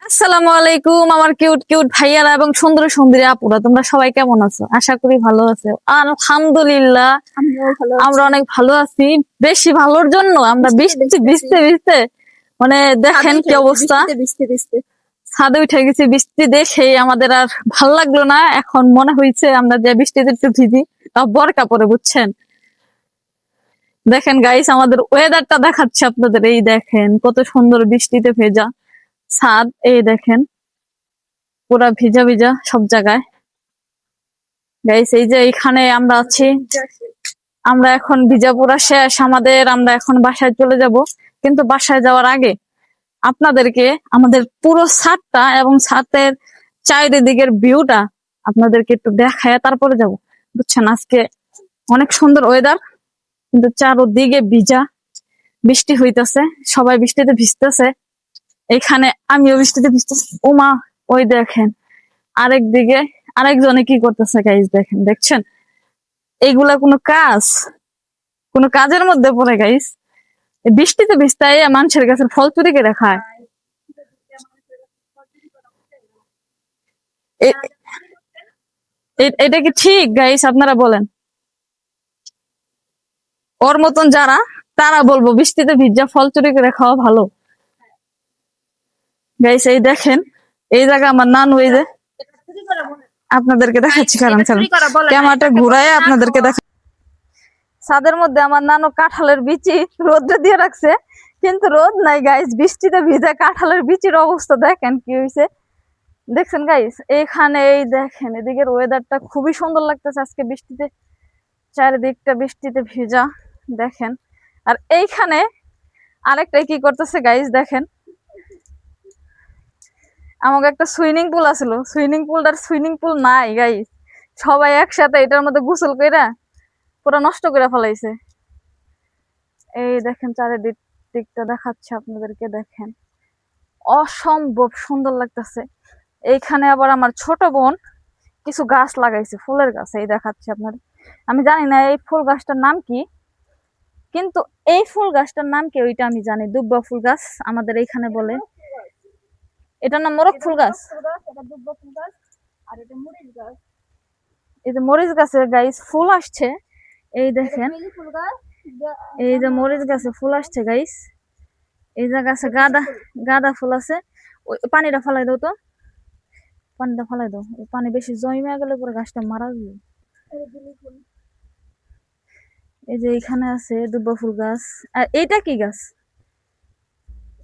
আসসালামু আলাইকুম আমার কিউট কিউট ভাইয়ারা এবং সুন্দর সুন্দরী আপুরা, তোমরা সবাই কেমন আছো? আশা করি ভালো আছো। আলহামদুলিল্লাহ আমরাও ভালো আমরা আছি। অনেক ভালো আছি। বেশি ভালোর জন্য আমরা বৃষ্টিতে বৃষ্টি ভিজতেছি। ভিজতে ভিজতে মানে দেখেন কি অবস্থা। বৃষ্টিতে ভিজতে ভিজতে ছাদে উঠে গেছি বৃষ্টি দেখে আমাদের আর ভাল লাগলো না। এখন মনে হয়েছে আমরা যে বৃষ্টিতে একটু ভিজি, তাও বরকা পরে, বুঝছেন। দেখেন গাইস, আমাদের ওয়েদারটা দেখাচ্ছে আপনাদের। এই দেখেন কত সুন্দর বৃষ্টিতে ভেজা ছাদ। এই দেখেন পুরা ভিজা ভিজা সব জায়গায়। গাইস এই যে এইখানে আমরা আছি, আমরা এখন ভিজা পুরা শেষ আমাদের। আমরা এখন বাসায় চলে যাব, কিন্তু বাসায় যাওয়ার আগে আপনাদেরকে আমাদের পুরো ছাদটা এবং ছাদের চারিদিকের ভিউটা আপনাদেরকে একটু দেখায় তারপরে যাব, বুঝছেন। আজকে অনেক সুন্দর ওয়েদার, কিন্তু চারদিকে ভিজা, বৃষ্টি হইতেছে, সবাই বৃষ্টিতে ভিজতেছে। এখানে আমিও বৃষ্টিতে ভিজতেছি। ওমা, ওই দেখেন আরেক দিকে আরেকজনে কি করতেছে গাইস, দেখেন, দেখছেন? এইগুলা কোনো কাজের মধ্যে পড়ে গাইস? বৃষ্টিতে ভিজতে মানুষের কাছে ফল চুরি করে খায়। এ- এটা কি ঠিক গাইস? আপনারা বলেন। ওর মতন যারা, তারা বলবো বৃষ্টিতে ভিজা ফল চুরি করে খাওয়া ভালো। গাইস এই দেখেন, এই জায়গা আমার নানু, এই যে আপনাদেরকে দেখাচ্ছি, কারণ ক্যামেরাটা ঘুরায় আপনাদেরকে দেখা। ছাদের মধ্যে আমার নানু কাঁঠালের বিচি রোদ্রে দিয়ে রাখছে, কিন্তু রোদ নাই গাইস। বৃষ্টিতে ভিজা কাঁঠালের বিচির অবস্থা দেখেন কি হয়েছে, দেখছেন গাইস? এইখানে এই দেখেন, এদিকের ওয়েদারটা খুবই সুন্দর লাগতেছে আজকে বৃষ্টিতে, চারিদিকটা বৃষ্টিতে ভিজা দেখেন। আর এইখানে আরেকটা কি করতেছে গাইস, দেখেন, আমাকে একটা সুইমিং পুল আছিল, সুইমিং পুল নাই গাইস। সবাই একসাথে এটার মধ্যে গোসল কইরা পুরো নষ্ট করে ফেলাইছে। এই দেখেন চারিদিক দিকটা দেখাচ্ছে আপনাদেরকে, দেখেন অসম্ভব সুন্দর লাগতেছে। এইখানে আবার আমার ছোট বোন কিছু গাছ লাগাইছে, ফুলের গাছ, এই দেখাচ্ছে আপনার। আমি জানি না এই ফুল গাছটার নাম কি, কিন্তু এই ফুল গাছটার নাম কি ওইটা আমি জানি। দুব্বা ফুল গাছ আমাদের এইখানে বলে। এটার নাম মোরগ ফুল গাছ। আর এটা মরিচ গাছ। এই যে মরিচ গাছে গাইস ফুল আসছে, এই দেখেন। ফুল গাছ। এই যে মরিচ গাছে ফুল আসছে গাইস। এই যে গাছে গাঁদা ফুল আছে। ওই পানিটা ফেলাই দাও তো, পানিটা ফেলাই দাও। এই পানি বেশি জমে গেলে পরে গাছটা মারা যাবে। এই যে এখানে আছে দুব্বা ফুল গাছ। আর এইটা কি গাছ?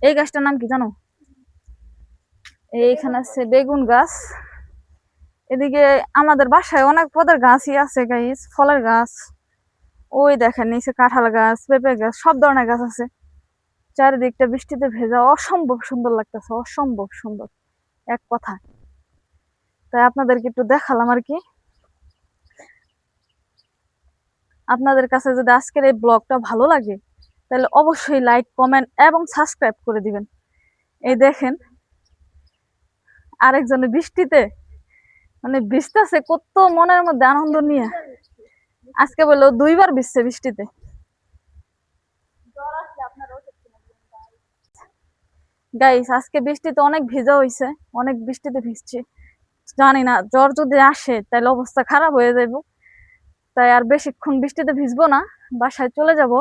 এই গাছটার নাম কি জানো? এইখানে আছে বেগুন গাছ। এদিকে আমাদের বাসায় অনেক পদের গাছই আছে গাইস, ফলের গাছ। ওই দেখেন নিচে কাঁঠাল গাছ, পেঁপে গাছ, সব ধরনের গাছ আছে। চারিদিকটা বৃষ্টিতে ভেজা, অসম্ভব সুন্দর লাগতেছে, অসম্ভব সুন্দর এক কথা। তাই আপনাদেরকে একটু দেখালাম আর কি। আপনাদের কাছে যদি আজকের এই ব্লগটা ভালো লাগে, তাহলে অবশ্যই লাইক, কমেন্ট এবং সাবস্ক্রাইব করে দিবেন। এই দেখেন আরেকজনে বৃষ্টিতে মানে ভিজতেছে, কত মনের মধ্যে আনন্দ নিয়ে। আজকে বললো 2বার ভিজছে বৃষ্টিতে। গাইস আজকে বৃষ্টিতে অনেক ভিজা হয়েছে, অনেক বৃষ্টিতে ভিজছি। জানি না জ্বর যদি আসে তাহলে অবস্থা খারাপ হয়ে যাইব। তাই আর বেশিক্ষণ বৃষ্টিতে ভিজবো না, বাসায় চলে যাব।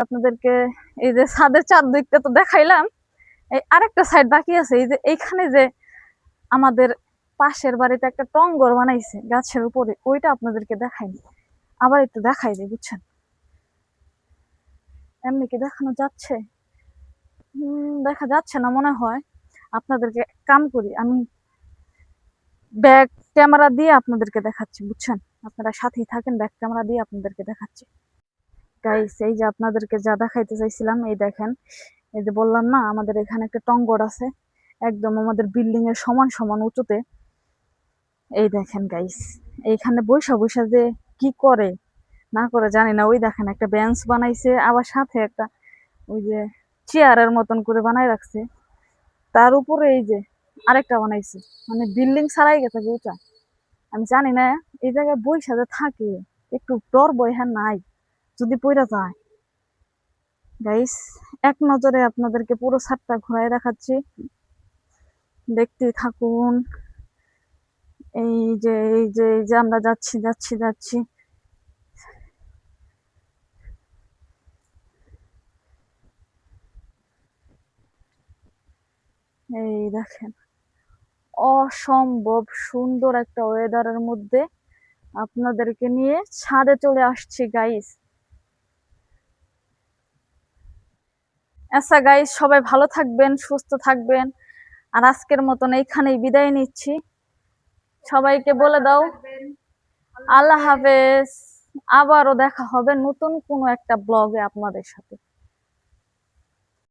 আপনাদেরকে এই যে ছাদের চারদিকটা তো দেখাইলাম, এই আরেকটা সাইড বাকি আছে। এই যে এইখানে যে আমাদের পাশের বাড়িতে একটা টংঘর বানাইছে গাছের উপরে, ওইটা আপনাদেরকে দেখাইনি, আবার একটু দেখাই দিই, বুঝছেন। এমনি কি দেখানো যাচ্ছে? দেখা যাচ্ছে না মনে হয়। আপনাদেরকে কাম করি, আমি ব্যাক ক্যামেরা দিয়ে আপনাদেরকে দেখাচ্ছি, বুঝছেন। আপনারা সাথেই থাকেন, ব্যাক ক্যামেরা দিয়ে আপনাদেরকে দেখাচ্ছি। গাইস এই যে আপনাদেরকে যা দেখাইতে চাইছিলাম, এই দেখেন। এই যে বললাম না আমাদের এখানে একটা টংঘর আছে, একদম আমাদের বিল্ডিং এর সমান সমান উঁচুতে। এই দেখেন গাইস, এইখানে বৈশা বৈশা যে কি করে না করে জানি না। ওই দেখেন একটা বেঞ্চ বানাইছে, আবার সাথে একটা ওই যে চেয়ারের মতন করে বানাই রাখছে। তার উপরে এই যে আরেকটা বানাইছে, মানে বিল্ডিং ছাড়াই গেছে উঁচা। আমি জানি না এই জায়গায় বৈশা যে থাকে, একটু ডর বই হ্যাঁ নাই যদি পইরা যায়। গাইস এক নজরে আপনাদেরকে পুরো ছাদটা ঘুরাই দেখাচ্ছি। দেখতে থাকুন। এই যে আমরা যাচ্ছি যাচ্ছি যাচ্ছি। এই দেখেন, অসম্ভব সুন্দর একটা ওয়েদারের মধ্যে আপনাদেরকে নিয়ে ছাদে চলে আসছি গাইস। আচ্ছা গাইস, সবাই ভালো থাকবেন, সুস্থ থাকবেন। আর আজকের মতন এইখানেই বিদায় নিচ্ছি। সবাইকে বলে দাও আল্লাহ হাফেজ। আবারও দেখা হবে নতুন কোনো একটা ব্লগে আপনাদের সাথে।